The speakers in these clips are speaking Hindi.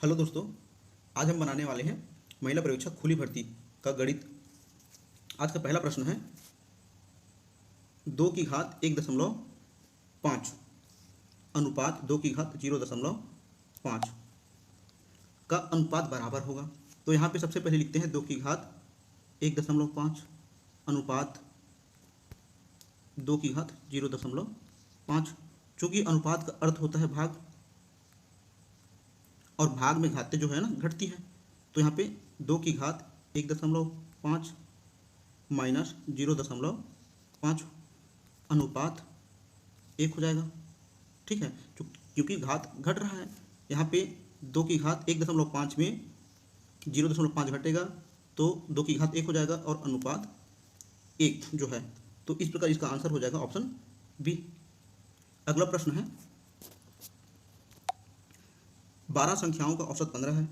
हेलो दोस्तों, आज हम बनाने वाले हैं महिला पर्यवेक्षक खुली भर्ती का गणित। आज का पहला प्रश्न है 2 की घात 1.5 अनुपात 2 की घात 0.5 का अनुपात बराबर होगा। तो यहाँ पे सबसे पहले लिखते हैं 2 की घात 1.5 अनुपात 2 की घात 0.5। चूँकि अनुपात का अर्थ होता है भाग, और भाग में घातें जो है ना घटती है, तो यहाँ पे 2 की घात 1.5 माइनस 0.5 अनुपात 1 हो जाएगा। ठीक है, क्योंकि घात घट रहा है। यहाँ पे 2 की घात 1.5 में 0.5 घटेगा तो 2 की घात 1 हो जाएगा और अनुपात 1 जो है, तो इस प्रकार इसका आंसर हो जाएगा ऑप्शन बी। अगला प्रश्न है 12 संख्याओं का औसत 15 है।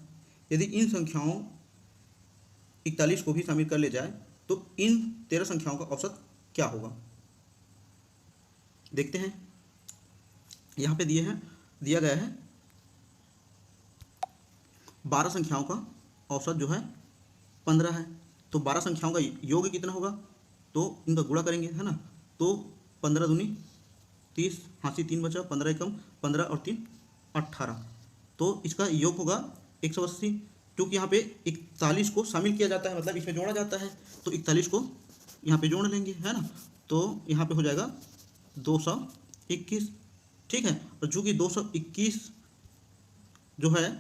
यदि इन संख्याओं 41 को भी शामिल कर ले जाए तो इन 13 संख्याओं का औसत क्या होगा। देखते हैं, यहाँ पे दिया गया है 12 संख्याओं का औसत जो है 15 है। तो 12 संख्याओं का योग कितना होगा, तो इनका गुणा करेंगे, है ना। तो 15 दूनी 30, हाँसी 3 बचा, 15 एकम 15 और 3 18, तो इसका योग होगा 180। क्योंकि यहाँ पे 41 को शामिल किया जाता है, मतलब इसमें जोड़ा जाता है, तो 41 को यहाँ पे जोड़ लेंगे, है ना। तो यहाँ पे हो जाएगा 221। ठीक है, और चूँकि 221 जो है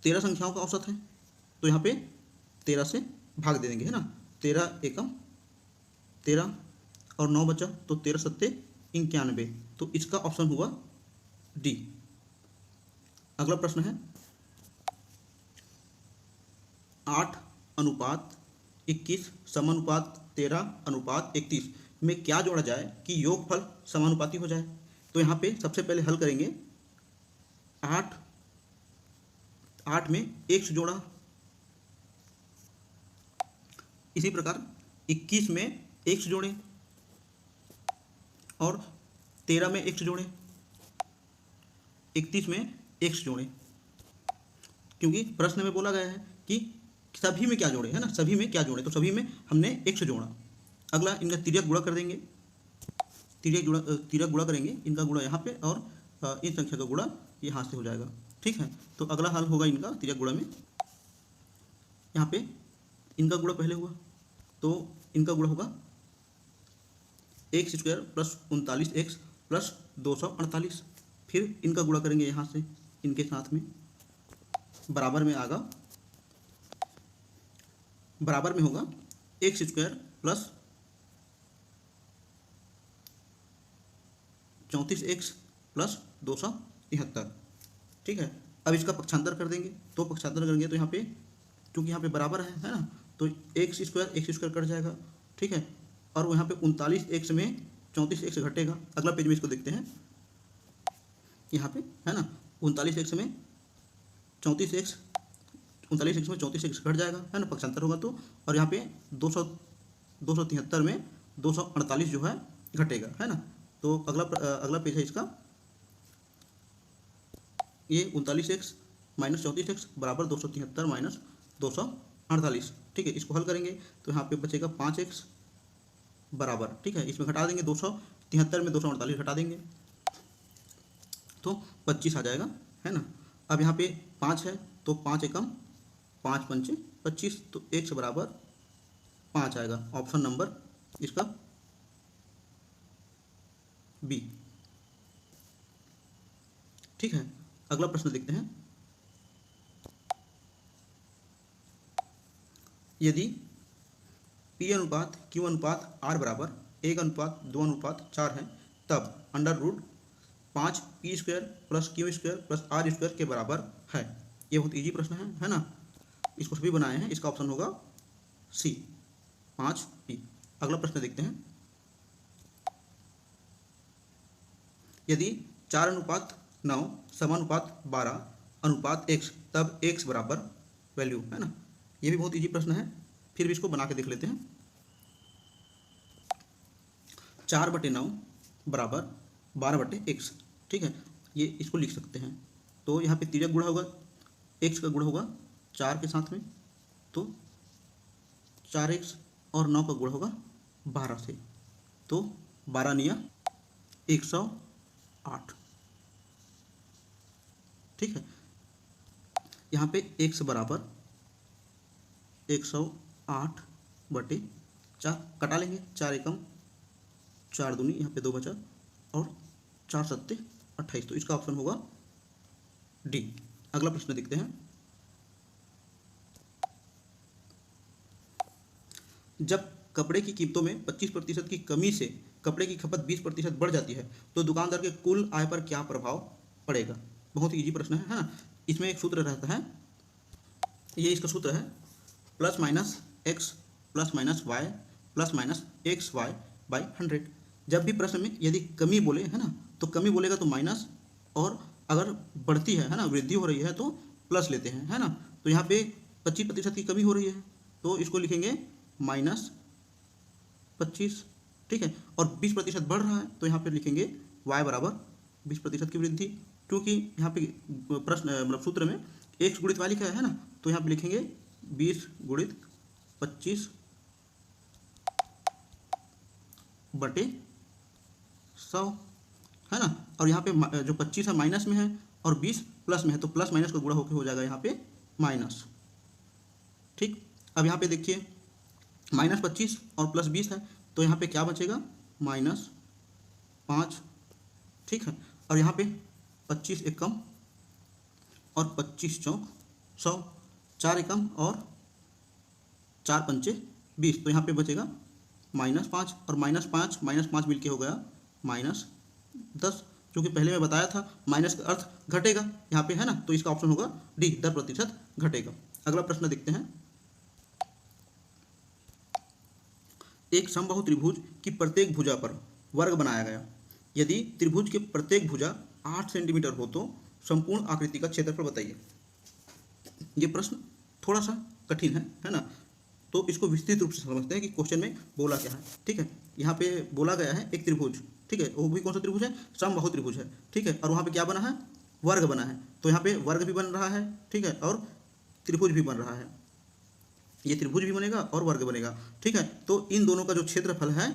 13 संख्याओं का औसत है, तो यहाँ पे 13 से भाग दे देंगे, है ना। 13 एकम 13 और 9 बचा, तो 13 सत्ते 91, तो इसका ऑप्शन हुआ डी। अगला प्रश्न है 8:21 समानुपात 13:31 में क्या जोड़ा जाए कि योगफल समानुपाती हो जाए। तो यहाँ पे सबसे पहले हल करेंगे। 8 में x जोड़ा, इसी प्रकार 21 में x जोड़े और 13 में x जोड़े, 31 में x जोड़े, क्योंकि प्रश्न में बोला गया है कि सभी में क्या जोड़े, है ना, सभी में क्या जोड़े, तो सभी में हमने x जोड़ा। अगला इनका तिर्यक गुणा कर देंगे, तिर्यक गुणा करेंगे, इनका गुणा यहाँ पे और इन संख्या का गुणा यहाँ से हो जाएगा। ठीक है, तो अगला हल होगा इनका तिर्यक गुणा में। यहाँ पे इनका गुणा पहले हुआ, तो इनका गुणा होगा x² प्लस 39x प्लस 248। फिर इनका गुणा करेंगे यहाँ से इनके साथ में, बराबर में आगा, बराबर में होगा x² प्लस 34x प्लस 273। ठीक है, अब इसका पक्षांतर कर देंगे, तो पक्षांतर करेंगे तो यहाँ पे क्योंकि यहाँ पे बराबर है ना, तो x² कट जाएगा। ठीक है, और यहाँ पे 39x में 34x घटेगा। अगला पेज में इसको देखते हैं, यहाँ पे है ना, 39x में 34x घट जाएगा, है ना, पक्षांतर होगा तो, और यहाँ पे 273 में 248 जो है घटेगा, है ना। तो अगला पेज है इसका, ये 39x माइनस 34x बराबर 273 माइनस 248। ठीक है, इसको हल करेंगे तो यहाँ पे बचेगा 5x बराबर, ठीक है, इसमें घटा देंगे 273 में 248 घटा देंगे तो 25 आ जाएगा, है ना। अब यहाँ पे 5 है, तो 5 एकम 5 पंचे 25, तो x बराबर 5 आएगा। ऑप्शन नंबर इसका बी। ठीक है, अगला प्रश्न देखते हैं। यदि P अनुपात Q अनुपात R बराबर 1:2:4 है, तब √5P² plus Q² plus R² के बराबर है। ये बहुत इजी प्रश्न है ना, इसको सभी बनाए हैं, इसका ऑप्शन होगा सी 5P। अगला प्रश्न देखते हैं। यदि 4:9 समानुपात 12 अनुपात x, तब x बराबर वैल्यू, है ना। ये भी बहुत इजी प्रश्न है, फिर भी इसको बना के देख लेते हैं। 4/9 बराबर 12/x। ठीक है, ये इसको लिख सकते हैं तो यहाँ पे तिर्यक गुणा होगा, x का गुणा होगा 4 के साथ में, तो 4x और 9 का गुणा होगा 12 से, तो 12 निया 108। ठीक है, यहाँ पे x बराबर 108 बटे 4 कटा लेंगे, 4 एकम 4 दूनी, यहाँ पे 2 बचा और 4 सत्ते 28, तो इसका ऑप्शन होगा डी। अगला प्रश्न देखते हैं। जब कपड़े की कीमतों में 25% की कमी से कपड़े की खपत 20% बढ़ जाती है तो दुकानदार के कुल आय पर क्या प्रभाव पड़ेगा? बहुत इजी प्रश्न है ना। इसमें एक सूत्र रहता है, ये इसका सूत्र है plus minus x plus minus y plus minus x y by 100। जब भी प्रश्न में यदि कमी बोले है ना, तो कमी बोलेगा तो माइनस, और अगर बढ़ती है ना, वृद्धि हो रही है तो प्लस लेते हैं, है ना। तो यहाँ पे 25% की कमी हो रही है तो इसको लिखेंगे -25, ठीक है। और 20% बढ़ रहा है तो यहाँ पे लिखेंगे y बराबर 20% की वृद्धि, क्योंकि यहाँ पे प्रश्न मतलब सूत्र में x गुणित y लिखा है ना, तो यहाँ पे लिखेंगे 20 गुणित 25 बटे 100, है ना। और यहाँ पे जो 25 है माइनस में है और 20 प्लस में है, तो प्लस माइनस का गुणा होकर हो जाएगा यहाँ पे माइनस। ठीक, अब यहाँ पे देखिए -25 और प्लस 20 है, तो यहाँ पे क्या बचेगा -5, ठीक है। और यहाँ पे 25 एकम और 25 चौक 100, 4 एकम और 4 पंचे 20, तो यहाँ पे बचेगा -5 और -5 मिलके हो गया -10, क्योंकि पहले मैं बताया था माइनस का अर्थ घटेगा यहाँ पे, है ना। तो इसका ऑप्शन होगा डी, 10% घटेगा। अगला प्रश्न देखते हैं। एक समबाहु त्रिभुज की प्रत्येक भुजा पर वर्ग बनाया गया। यदि त्रिभुज के प्रत्येक भुजा 8 सेंटीमीटर हो तो संपूर्ण आकृति का क्षेत्रफल बताइए। ये प्रश्न थोड़ा सा कठिन है ना। तो इसको विस्तृत रूप से समझते हैं कि क्वेश्चन में बोला क्या है। ठीक है, यहाँ पे बोला गया है एक त्रिभुज, ठीक है, वो भी कौन सा त्रिभुज है? समबाहु त्रिभुज है, ठीक है। और वहाँ पे क्या बना है? वर्ग बना है। तो यहाँ पे वर्ग भी बन रहा है, ठीक है, और त्रिभुज भी बन रहा है। ये त्रिभुज भी बनेगा और वर्ग बनेगा, ठीक है। तो इन दोनों का जो क्षेत्रफल है,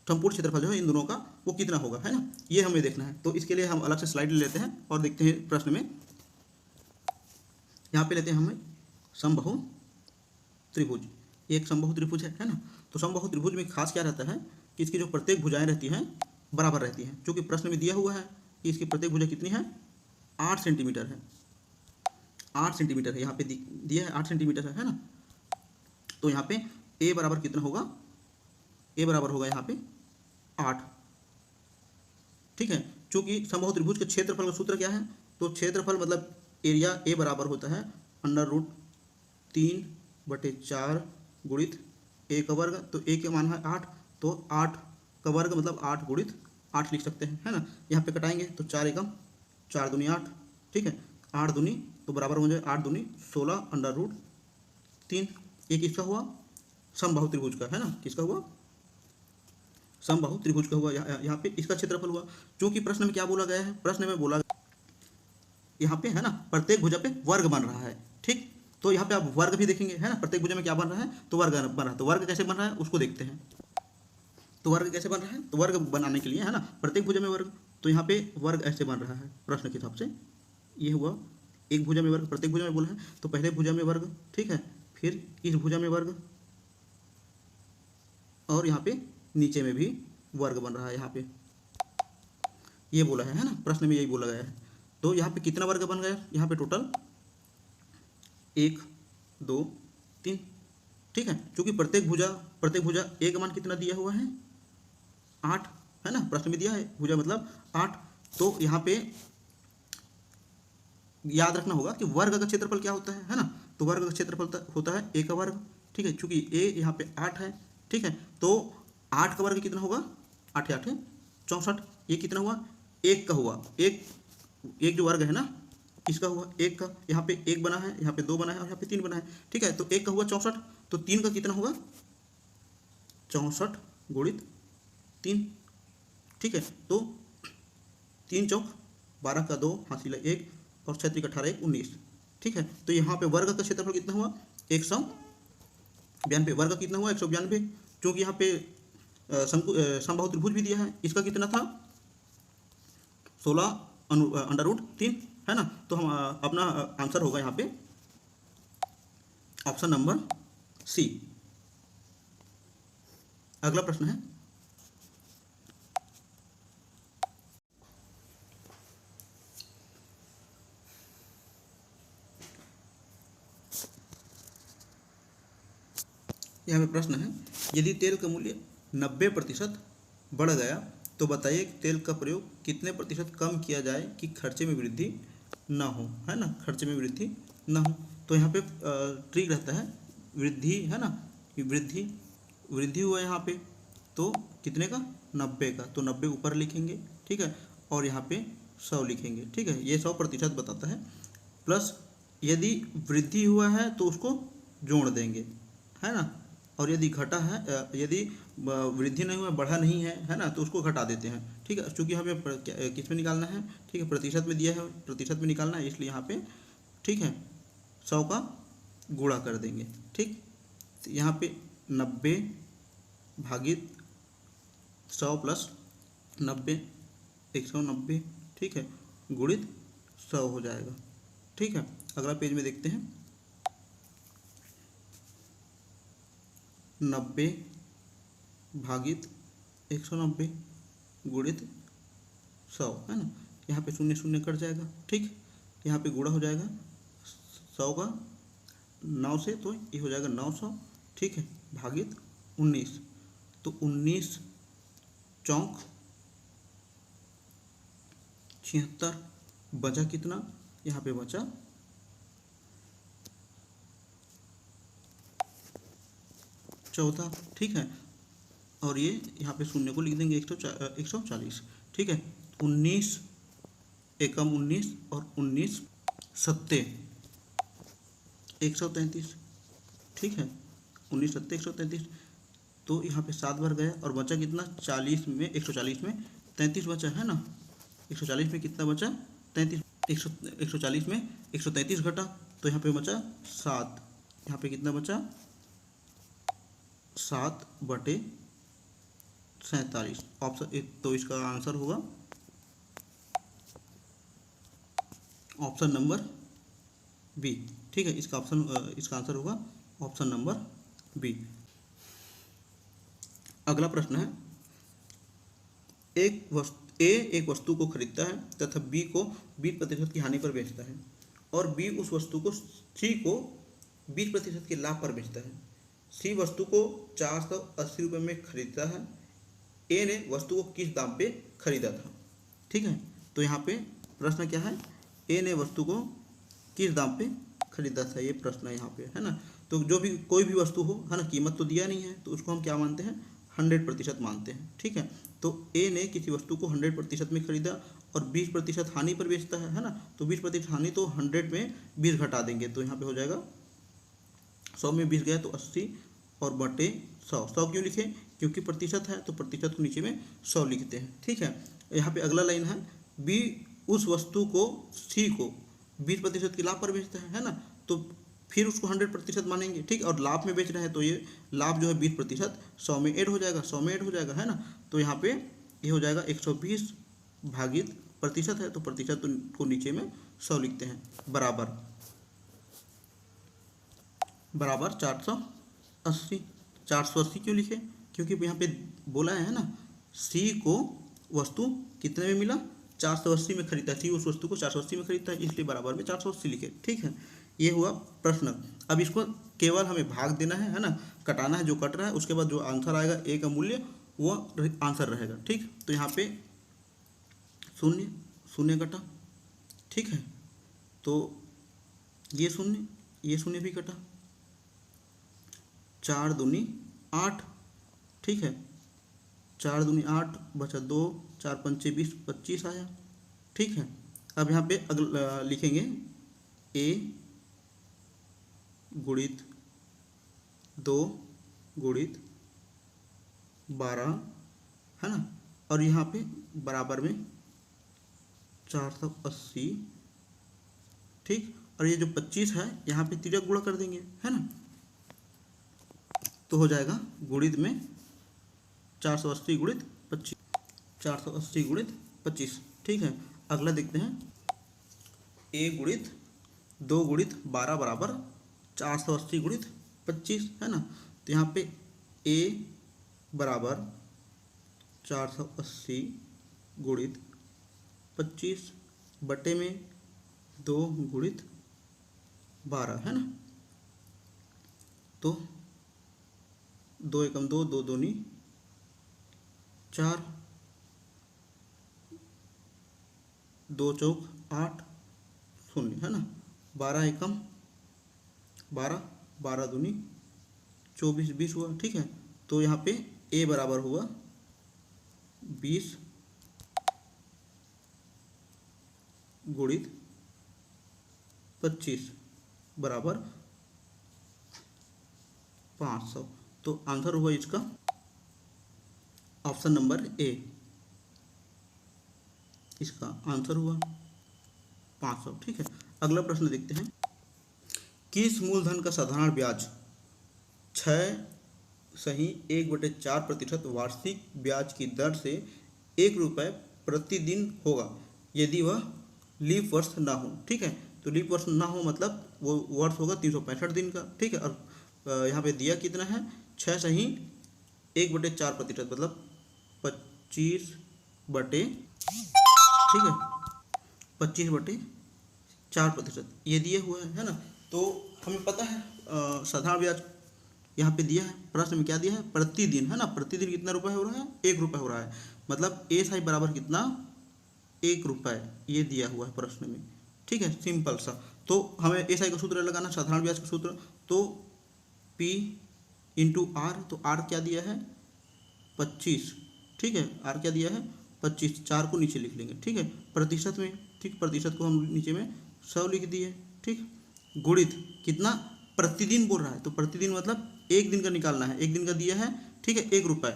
संपूर्ण क्षेत्रफल जो है इन दोनों का, वो कितना होगा, है ना, ये हमें देखना है। तो इसके लिए हम अलग से स्लाइड ले लेते हैं और देखते हैं प्रश्न में। यहाँ पे लेते हैं हमें समबाहु त्रिभुज, ये एक समबाहु त्रिभुज है ना। तो समबाहु त्रिभुज में खास क्या रहता है कि इसकी जो प्रत्येक भुजाएं रहती हैं बराबर रहती हैं, क्योंकि प्रश्न में दिया हुआ है कि इसकी प्रत्येक भुजा कितनी है? 8 सेंटीमीटर है, 8 सेंटीमीटर है, यहाँ पे दिया है 8 सेंटीमीटर है ना। तो यहाँ पे a बराबर कितना होगा? a बराबर होगा यहाँ पे 8, ठीक है। चूंकि समबाहु त्रिभुज के क्षेत्रफल का सूत्र क्या है? तो क्षेत्रफल मतलब एरिया a बराबर होता है √3/4 गुणित a का वर्ग। तो a का मान है 8, तो 8 का वर्ग मतलब 8 गुणित 8 लिख सकते हैं, है ना। यहाँ पे कटाएंगे तो 4 एकम 4 दूनी 8, ठीक है, 8 दूनी तो बराबर हो जाए 8 दूनी 16 √3। ये किसका हुआ? समबाहु त्रिभुज का, है ना। किसका हुआ? समबाहु त्रिभुज का हुआ। यहाँ पे इसका क्षेत्रफल हुआ। क्योंकि प्रश्न में क्या बोला गया है? प्रश्न में बोला यहाँ पे, है ना, प्रत्येक भुजा पे वर्ग बन रहा है, ठीक। तो यहाँ पे आप वर्ग भी देखेंगे, है ना, प्रत्येक भुजा में क्या बन रहा है? तो वर्ग बन रहा है। तो वर्ग कैसे बन रहा है उसको देखते हैं। तो वर्ग कैसे बन रहा है? तो वर्ग बनाने के लिए, है ना, प्रत्येक भुजा में वर्ग, तो यहाँ पे वर्ग ऐसे बन रहा है प्रश्न के हिसाब से। ये हुआ एक भुजा में वर्ग, प्रत्येक भुजा में बोला है, तो पहले भुजा में वर्ग, ठीक है, फिर इस भुजा में वर्ग, और यहाँ पे नीचे में भी वर्ग बन रहा है। यहाँ पे ये बोला है ना, प्रश्न में यही बोला गया है। तो यहाँ पे कितना वर्ग बन गया? यहाँ पे टोटल 1 2 3, ठीक है। क्योंकि प्रत्येक भुजा a का मान कितना दिया हुआ है? 8, है ना, प्रश्न में दिया है भुजा मतलब 8। तो यहाँ पे याद रखना होगा कि वर्ग का क्षेत्रफल क्या होता है ना। तो वर्ग का क्षेत्रफल होता है a का वर्ग, ठीक है। चूंकि a यहाँ पे 8 है, ठीक है, तो 8 का वर्ग कितना होगा? 8 8 64। ये कितना हुआ? 1 का हुआ। एक जो वर्ग है ना, इसका हुआ 1 का। यहाँ पे 1 बना है, यहाँ पे 2 बना है और यहाँ पे 3 बना है, ठीक है। तो 1 का हुआ 64, तो 3 का कितना होगा? 64 गुणित 3, ठीक है। तो 3 चौक 12 का 2 हासिल 1, और 6 × 18 = 19। ठीक है, तो यहाँ पे वर्ग का क्षेत्रफल कितना हुआ 192। वर्ग कितना हुआ 192, क्योंकि यहाँ पे समबाहु त्रिभुज भी दिया है। इसका कितना था 16√3 है ना। तो हम अपना आंसर होगा यहाँ पे ऑप्शन नंबर सी। अगला प्रश्न है यहाँ पे प्रश्न है, यदि तेल का मूल्य 90% बढ़ गया तो बताइए कि तेल का प्रयोग कितने प्रतिशत कम किया जाए कि खर्चे में वृद्धि ना हो, है ना, खर्चे में वृद्धि ना हो। तो यहाँ पे ट्रिक रहता है वृद्धि, है ना, वृद्धि हुआ यहाँ पे, तो कितने का 90 का, तो 90 ऊपर लिखेंगे, ठीक है, और यहाँ पे 100 लिखेंगे, ठीक है, ये 100% बताता है। प्लस यदि वृद्धि हुआ है तो उसको जोड़ देंगे, है ना, और यदि घटा है, यदि वृद्धि नहीं हुआ, बढ़ा नहीं है ना, तो उसको घटा देते हैं, ठीक है, क्योंकि हमें किस में निकालना है, ठीक है, प्रतिशत में दिया है, प्रतिशत में निकालना है, इसलिए यहाँ पे, ठीक है, 100 का गुणा कर देंगे, ठीक, तो यहाँ पे 90 भागित 100 प्लस 90 190, ठीक है, गुणित 100 हो जाएगा, ठीक है। अगला पेज में देखते हैं, 90 भागित 190 गुणित 100, है ना, यहाँ पे 0 0 कट जाएगा, ठीक, यहाँ पे गुणा हो जाएगा 100 का 9 से, तो ये हो जाएगा 900, ठीक है, भागित 19, तो 19 चौक 76, बचा कितना, यहाँ पे बचा 14, ठीक है, और ये यहाँ पे 0 को लिख देंगे 140, ठीक है, 19 एकम 19 और 19 सत्ते 133, ठीक है, 19 सत्ते 133, तो यहाँ पे 7 बार गया और बचा कितना 40 में 140 में 33 बचा, है ना, 140 में कितना बचा 33, 140 में 133 घटा, तो यहाँ पे बचा 7, यहाँ पे कितना बचा 7/47 ऑप्शन, तो इसका आंसर होगा ऑप्शन नंबर बी, ठीक है, इसका आंसर होगा ऑप्शन नंबर बी। अगला प्रश्न है, एक वस्तु को खरीदता है तथा बी को 20% की हानि पर बेचता है, और बी उस वस्तु को सी को 20% के लाभ पर बेचता है। सी वस्तु को 480 रुपये में खरीदता है, ए ने वस्तु को किस दाम पे खरीदा था, ठीक है, तो यहाँ पे प्रश्न क्या है, ए ने वस्तु को किस दाम पे खरीदा था, ये प्रश्न है यहाँ पे, है ना। तो जो भी कोई भी वस्तु हो, है ना, कीमत तो दिया नहीं है, तो उसको हम क्या मानते हैं 100% मानते हैं, ठीक है। तो ए ने किसी वस्तु को 100% में खरीदा और 20% हानि पर बेचता है ना, तो 20% हानि, तो 100 में 20 घटा देंगे, तो यहाँ पे हो जाएगा 100 में 20 गया तो 80 और बटे 100 क्यों लिखे, क्योंकि प्रतिशत है, तो प्रतिशत को नीचे में 100 लिखते हैं, ठीक है। यहाँ पे अगला लाइन है, बी उस वस्तु को सी को 20% के लाभ पर बेचता है ना, तो फिर उसको 100% मानेंगे, ठीक, और लाभ में बेच रहे हैं, तो ये लाभ जो है 20% 100 में ऐड हो जाएगा, 100 में ऐड हो जाएगा, है ना, तो यहाँ पे ये हो जाएगा 120 भागित प्रतिशत है, तो प्रतिशत को नीचे में 100 लिखते हैं, बराबर 480। 480 क्यों लिखे, क्योंकि यहाँ पे बोला है ना, सी को वस्तु कितने में मिला 480 में खरीदा, सी उस वस्तु को 480 में खरीदता है, इसलिए बराबर में 480 लिखे, ठीक है। ये हुआ प्रश्न। अब इसको केवल हमें भाग देना है ना, कटाना है, जो कट रहा है, उसके बाद जो आंसर आएगा ए का मूल्य वो आंसर रहेगा, ठीक। तो यहाँ पे 0 0 कटा, ठीक है, तो ये 0 भी कटा, 4 दूनी 8, ठीक है, 4 दूनी 8 बचा 2, 4 पंचे 20, 25 आया, ठीक है। अब यहाँ पे अगला लिखेंगे ए गुणित 2 गुणित 12, है ना, और यहाँ पे बराबर में 480 ठीक। और ये जो 25 है यहाँ पे तिर्यक गुणा कर देंगे, है ना, तो हो जाएगा गुणित में 480 गुणित 25, 480 गुणित 25। ठीक है, अगला देखते हैं, a गुणित 2 गुणित 12 बराबर 480 गुणित 25, है ना। तो यहाँ पे a बराबर 480 गुणित 25 बटे में 2 गुणित 12, है ना। तो 2 एकम 2, 2 दूनी 4, 2 चौक 8, 0, है ना। 12 एकम 12, 12 दूनी 24, 20 हुआ। ठीक है, तो यहाँ पे a बराबर हुआ 20 गुणित 25 बराबर 500। तो आंसर हुआ इसका ऑप्शन नंबर ए, इसका आंसर हुआ 500। ठीक है, अगला प्रश्न देखते हैं, किस मूलधन का साधारण ब्याज 6.1/4% वार्षिक ब्याज की दर से 1 रुपये प्रतिदिन होगा यदि वह लीप वर्ष ना हो। ठीक है, तो लीप वर्ष ना हो मतलब वो वर्ष होगा 365 दिन का। ठीक है, और यहाँ पे दिया कितना है, 6.1/4% मतलब 25 ठीक है 25/4% ये दिया हुआ है ना। तो हमें पता है साधारण ब्याज यहाँ पे दिया है, प्रश्न में क्या दिया है, प्रतिदिन, है ना। प्रतिदिन कितना रुपये हो रहा है, 1 रुपये हो रहा है, मतलब ए साई बराबर कितना, 1 रुपये, ये दिया हुआ है प्रश्न में। ठीक है, सिंपल सा। तो हमें ए साई का सूत्र लगाना, साधारण ब्याज का सूत्र, तो P इंटू आर, तो आर क्या दिया है 25। ठीक है, आर क्या दिया है 25, 4 को नीचे लिख लेंगे। ठीक है, प्रतिशत में, ठीक, प्रतिशत को हम नीचे में 100 लिख दिए। ठीक, गुणित कितना, प्रतिदिन बोल रहा है, तो प्रतिदिन मतलब 1 दिन का निकालना है, 1 दिन का दिया है। ठीक है, 1 रुपये,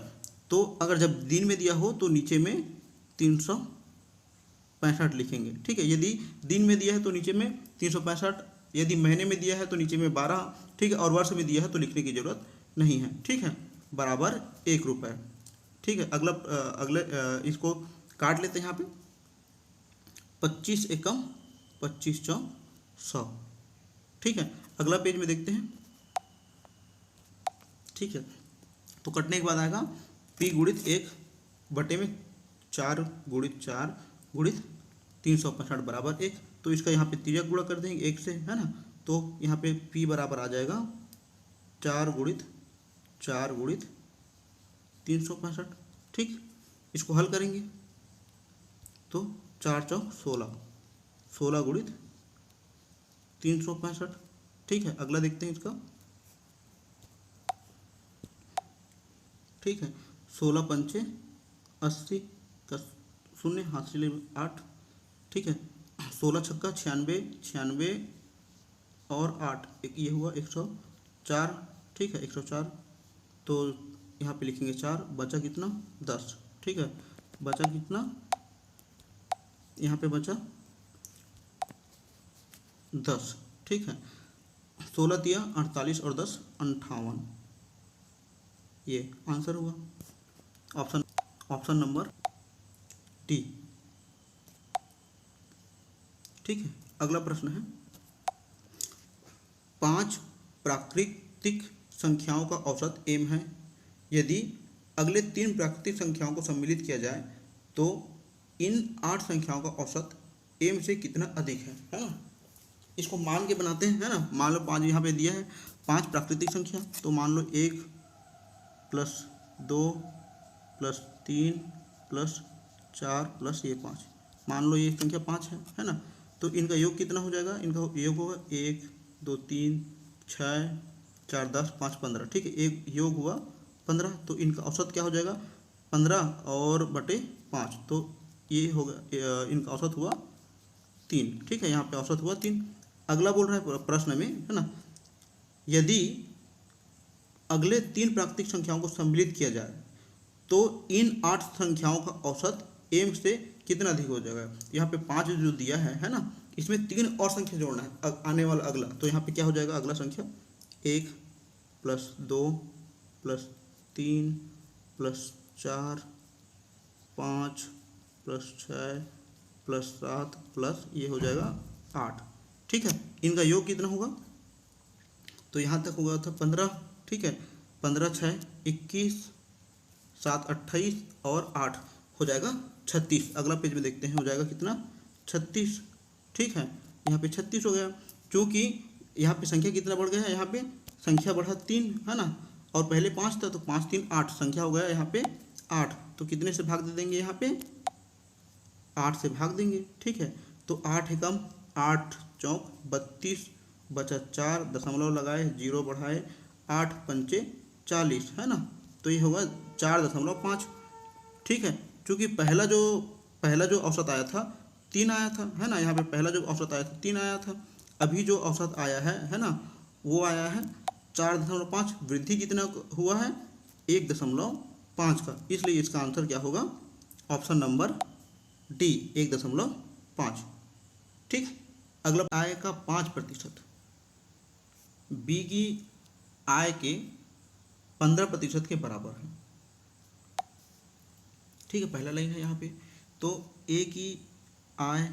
तो अगर जब दिन में दिया हो तो नीचे में 365 लिखेंगे। ठीक है, यदि दिन में दिया है तो नीचे में 365, यदि महीने में दिया है तो नीचे में 12। ठीक है, और वर्ष में दिया है तो लिखने की जरूरत नहीं है। ठीक है, बराबर 1 रुपये। ठीक है, अगले इसको काट लेते हैं यहाँ पे, 25 एकम 25 चौ 100। ठीक है, अगला पेज में देखते हैं। ठीक है, तो कटने के बाद आएगा P गुणित 1 बटे में 4 गुणित 4 गुणित 365 बराबर 1। तो इसका यहाँ पे तिर्यक गुणा कर देंगे 1 से, है ना। तो यहाँ पे P बराबर आ जाएगा 4 गुणित 4 गुणित 365। ठीक, इसको हल करेंगे तो 4 चौक 16, 16 गुणित 365। ठीक है, अगला देखते हैं इसका। ठीक है, 16 पंचे 80 का 0 हाथ से ले 8। ठीक है, 16 छक्का 96, 96 और 8, एक ये हुआ 104। ठीक है, 104, तो यहाँ पे लिखेंगे 4, बचा कितना 10। ठीक है, बचा कितना, यहाँ पे बचा 10। ठीक है, 16 दिया 48 और 10 58, ये आंसर हुआ ऑप्शन नंबर डी। ठीक है, अगला प्रश्न है, 5 प्राकृतिक संख्याओं का औसत m है। यदि अगले 3 प्राकृतिक संख्याओं को सम्मिलित किया जाए तो इन 8 संख्याओं का औसत m से कितना अधिक है ना। इसको मान के बनाते हैं, है ना। मान लो 5 यहाँ पे दिया है, 5 प्राकृतिक संख्या, तो मान लो 1 प्लस 2 प्लस 3 प्लस 4 प्लस ये 5, मान लो ये संख्या 5 है ना। तो इनका योग कितना हो जाएगा, इनका योग होगा 1 2 3 6 4 10 5 15। ठीक है, एक योग हुआ 15, तो इनका औसत क्या हो जाएगा 15 और बटे 5, तो ये होगा, इनका औसत हुआ 3। ठीक है, यहाँ पे औसत हुआ 3। अगला बोल रहा है प्रश्न में, है ना, यदि अगले 3 प्राकृतिक संख्याओं को सम्मिलित किया जाए तो इन 8 संख्याओं का औसत m से कितना अधिक हो जाएगा। यहाँ पे 5 जो दिया है ना, इसमें 3 और संख्या जोड़ना है आने वाला अगला। तो यहाँ पे क्या हो जाएगा अगला संख्या 1 + 2 + 3 + 4 5 + 6 + 7 प्लस ये हो जाएगा 8। ठीक है, इनका योग कितना होगा, तो यहाँ तक होगा था 15। ठीक है, 15 × 6 = 21, 7 × 28 और 8 हो जाएगा 36। अगला पेज में देखते हैं हो जाएगा कितना 36। ठीक है, यहाँ पे 36 हो गया। क्योंकि यहाँ पे संख्या कितना बढ़ गया है, यहाँ पे संख्या बढ़ा 3 है ना, और पहले 5 था तो 5 3 8 संख्या हो गया यहाँ पे 8। तो कितने से भाग दे देंगे, यहाँ पे 8 से भाग देंगे। ठीक है, तो 8 एकम 8 चौक 32 बचा 4 दशमलव लगाए 0 बढ़ाए 8 पंचे 40 है ना, तो ये होगा 4.5। ठीक है, क्योंकि पहला जो औसत आया था 3 आया था है ना, यहाँ पे पहला जो औसत आया था 3 आया था। अभी जो औसत आया है ना, वो आया है 4.5। वृद्धि कितना हुआ है 1.5 का, इसलिए इसका आंसर क्या होगा ऑप्शन नंबर डी 1.5। ठीक, अगला आय का 5% बी की आय के 15% के बराबर है। ठीक है, पहला लाइन है यहाँ पे। तो ए की आय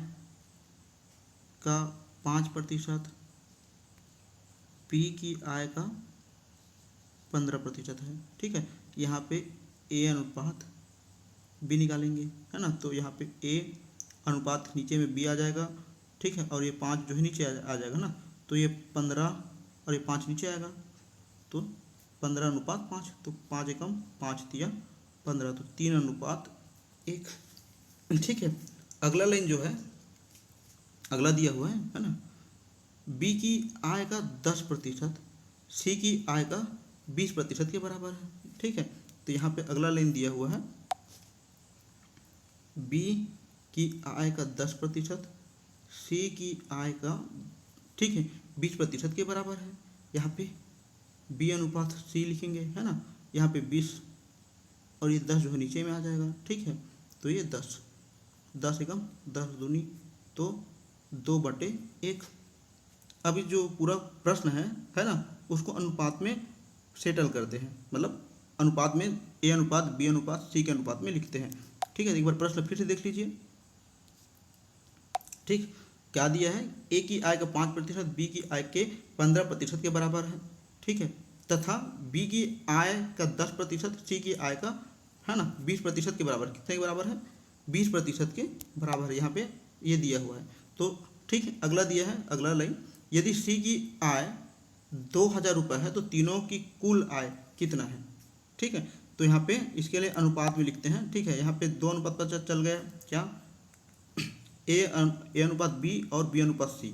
का 5%, बी की आय का 15% है। ठीक है, यहाँ पे ए अनुपात बी निकालेंगे है ना, तो यहाँ पे ए अनुपात नीचे में बी आ जाएगा। ठीक है, और ये 5 जो है नीचे आ जाएगा ना, तो ये 15 और ये 5 नीचे आएगा, तो 15:5। तो 5 एकम 5 दिया 15, तो 3:1। ठीक है, अगला लाइन जो है अगला दिया हुआ है ना, बी की आय का 10% सी की आय का 20% के बराबर है। ठीक है, तो यहाँ पे अगला लाइन दिया हुआ है बी की आय का 10% सी की आय का, ठीक है, 20% के बराबर है। यहाँ पे बी अनुपात सी लिखेंगे है ना, यहाँ पे 20 और ये 10 जो है नीचे में आ जाएगा। ठीक है, तो ये 10 एकम 10 दूनी तो 2/1। अभी जो पूरा प्रश्न है ना, उसको अनुपात में सेटल करते हैं, मतलब अनुपात में ए अनुपात बी अनुपात सी के अनुपात में लिखते हैं। ठीक है, एक बार प्रश्न फिर से देख लीजिए। ठीक, क्या दिया है, ए की आय का 5% बी की आय के 15% के बराबर है। ठीक है, तथा बी की आय का 10% सी की आय का है ना 20% के बराबर। कितने के बराबर है, 20% के बराबर है, यहाँ पे ये दिया हुआ है। तो ठीक है, अगला दिया है अगला लाइन, यदि सी की आय 2000 रुपये है तो तीनों की कुल आय कितना है। ठीक है, तो यहाँ पे इसके लिए अनुपात में लिखते हैं। ठीक है, यहाँ पे 2 अनुपात पता चल गया, क्या ए अनुपात बी और बी अनुपात सी।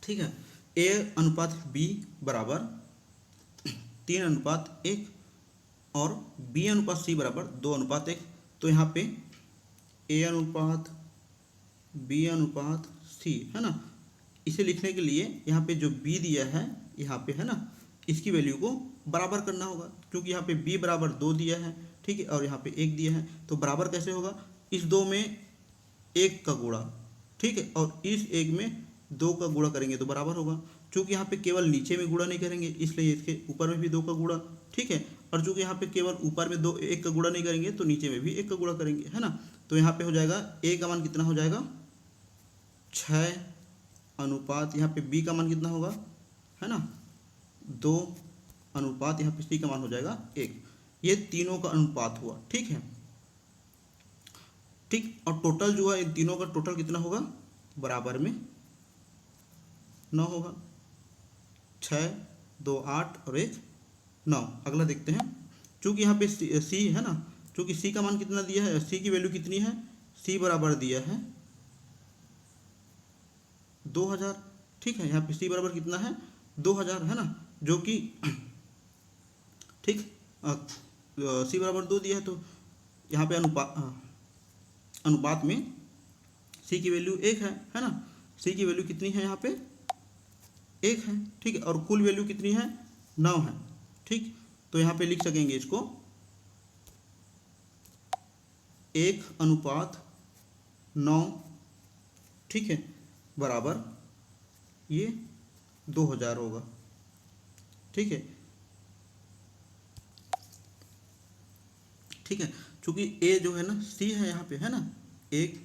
ठीक है, ए अनुपात बी बराबर 3:1 और बी अनुपात सी बराबर 2:1। तो यहाँ पे ए अनुपात बी अनुपात सी है ना, इसे लिखने के लिए यहाँ पे जो बी दिया है यहाँ पे है ना, इसकी वैल्यू को बराबर करना होगा, क्योंकि यहाँ पे b बराबर 2 दिया है। ठीक है, और यहाँ पे 1 दिया है, तो बराबर कैसे होगा, इस 2 में 1 का गुणा। ठीक है, और इस 1 में 2 का गुणा करेंगे तो बराबर होगा। चूँकि यहाँ पे केवल नीचे में गुणा नहीं करेंगे, इसलिए इसके ऊपर में भी 2 का गुणा। ठीक है, और चूँकि यहाँ पे केवल ऊपर में 1 का गुणा नहीं करेंगे, तो नीचे में भी 1 का गुणा करेंगे है ना। तो यहाँ पे हो जाएगा ए का मान कितना हो जाएगा 6 अनुपात, यहाँ पे बी का मान कितना होगा है ना 2 अनुपात, यहाँ पे सी का मान हो जाएगा 1। ये तीनों का अनुपात हुआ। ठीक है, ठीक, और टोटल जो है इन तीनों का टोटल कितना होगा, बराबर में 9 होगा। 6 2 8 और 1 9। अगला देखते हैं, चूँकि यहाँ पे सी है ना, चूँकि सी का मान कितना दिया है, सी की वैल्यू कितनी है, सी बराबर दिया है 2000। ठीक है, यहाँ पे सी बराबर कितना है 2000 है ना, जो कि ठीक सी बराबर 2 दिया है, तो यहाँ पे अनुपात में सी की वैल्यू 1 है ना, सी की वैल्यू कितनी है यहाँ पे 1 है। ठीक है, और कुल वैल्यू कितनी है 9 है। ठीक, तो यहाँ पे लिख सकेंगे इसको 1:9, ठीक है, बराबर ये 2000 होगा, ठीक है। ठीक है, चूंकि ए जो है ना सी है यहाँ पे, है ना, एक,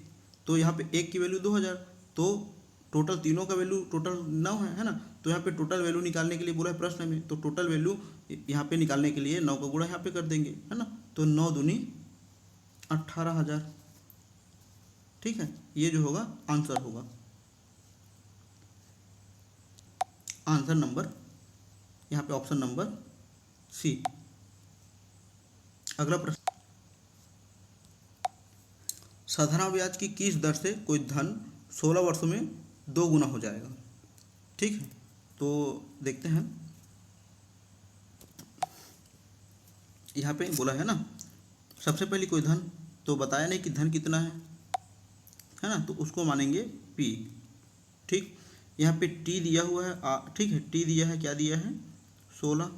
तो यहाँ पे एक की वैल्यू 2000, तो टोटल तीनों का वैल्यू टोटल 9 है ना। तो यहाँ पे टोटल वैल्यू निकालने के लिए बोला है प्रश्न में, तो टोटल वैल्यू यहाँ पे निकालने के लिए 9 का गुणा यहाँ पे कर देंगे, है ना। तो 9 दूनी 18,000, ठीक है। ये जो होगा आंसर होगा, आंसर नंबर यहाँ पे ऑप्शन नंबर सी। अगला प्रश्न, साधारण ब्याज की किस दर से कोई धन 16 वर्षों में 2 गुना हो जाएगा, ठीक है। तो देखते हैं, यहाँ पे बोला है ना, सबसे पहले कोई धन, तो बताया नहीं कि धन कितना है ना, तो उसको मानेंगे पी, ठीक। यहाँ पे टी दिया हुआ है, ठीक है, टी दिया है, क्या दिया है 16,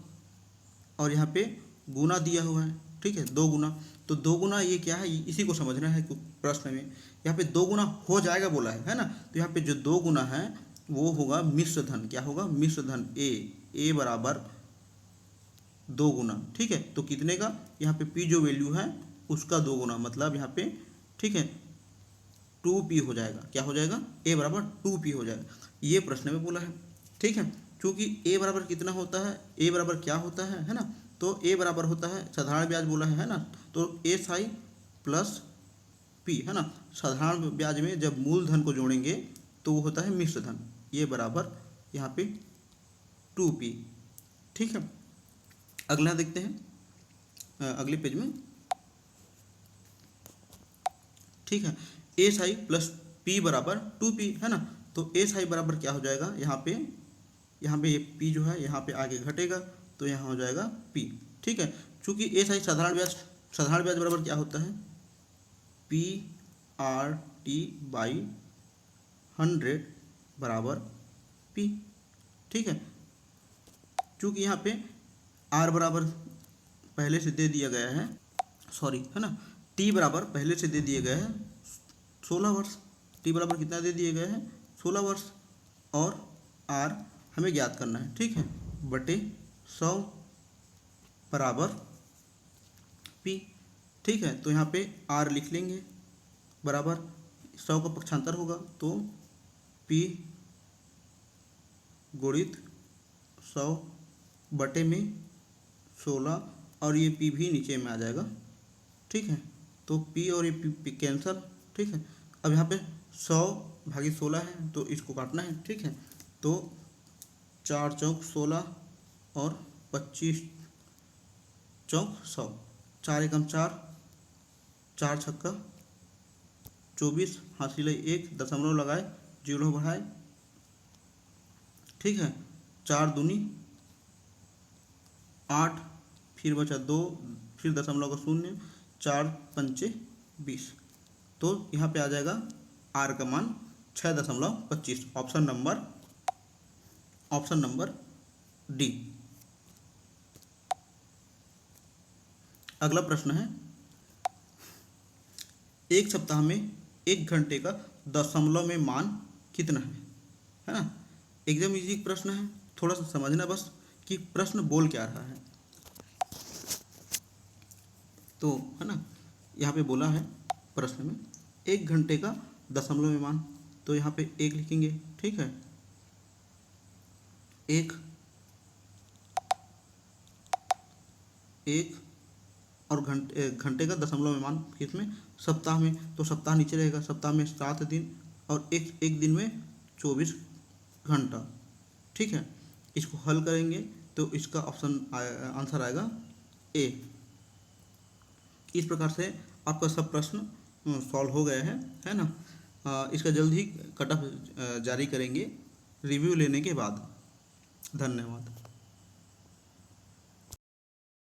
और यहाँ पे गुना दिया हुआ है, ठीक है, 2 गुना। तो 2 गुना ये क्या है, इसी को समझना है प्रश्न में। यहाँ पे 2 गुना हो जाएगा बोला है ना। तो यहाँ पे जो 2 गुना है वो होगा मिश्र धन, क्या होगा मिश्र धन, ए बराबर 2 गुना, ठीक है। तो कितने का, यहाँ पे पी जो वैल्यू है उसका 2 गुना, मतलब यहाँ पे, ठीक है, 2p हो जाएगा, क्या हो जाएगा, ए बराबर 2p हो जाएगा। ये प्रश्न में बोला है, ठीक है। क्योंकि ए बराबर कितना होता है, ए बराबर क्या होता है ना, तो ए बराबर होता है साधारण ब्याज बोला है ना, तो एस आई प्लस पी, है ना। साधारण ब्याज में जब मूलधन को जोड़ेंगे तो वो होता है मिश्र धन, ये बराबर यहाँ पे 2p, ठीक है। अगला देखते हैं अगले पेज में, ठीक है। एस आई प्लस पी बराबर 2p, है ना। तो एस आई बराबर क्या हो जाएगा, यहाँ पे ये पी जो है यहाँ पे आगे घटेगा, तो यहाँ हो जाएगा पी, ठीक है। चूंकि एस आई साधारण ब्याज बराबर क्या होता है, पी आर टी बाई 100 बराबर पी, ठीक है। चूंकि यहाँ पे आर बराबर पहले से दे दिया गया है, सॉरी, है ना, टी बराबर पहले से दे दिए गए हैं 16 वर्ष, टी बराबर कितना दे दिए गए हैं 16 वर्ष, और आर हमें ज्ञात करना है, ठीक है, बटे 100 बराबर पी, ठीक है। तो यहाँ पे आर लिख लेंगे, बराबर 100 का पक्षांतर होगा, तो पी गुणित 100 बटे में 16, और ये पी भी नीचे में आ जाएगा, ठीक है। तो पी और ये पी कैंसल, ठीक है। अब यहाँ पे 100 भागी 16 है, तो इसको काटना है, ठीक है। तो 4 चौक 16 और 25 चौक 100, 4 एकम 4, 4 छक्का 24, हासिल 1 दशमलव लगाए, 0 बढ़ाए, ठीक है। 4 दूनी 8, फिर बचा 2, फिर दशमलव का 0, 4 पंचे 20, तो यहाँ पे आ जाएगा आर का मान 6.25, ऑप्शन नंबर डी। अगला प्रश्न है, एक सप्ताह में 1 घंटे का दशमलव में मान कितना है ना। एकदम इजी प्रश्न है, थोड़ा सा समझना बस कि प्रश्न बोल क्या रहा है। तो है ना, यहाँ पे बोला है प्रश्न में 1 घंटे का दशमलव में मान, तो यहाँ पे 1 लिखेंगे, ठीक है, 1 और घंटे का दशमलव में मान किसमें, सप्ताह में, तो सप्ताह नीचे रहेगा, सप्ताह में 7 दिन, और एक दिन में 24 घंटा, ठीक है। इसको हल करेंगे तो इसका आंसर आएगा ए। इस प्रकार से आपका सब प्रश्न सॉल्व हो गए हैं, है ना। इसका जल्द ही कट ऑफ जारी करेंगे रिव्यू लेने के बाद। धन्यवाद।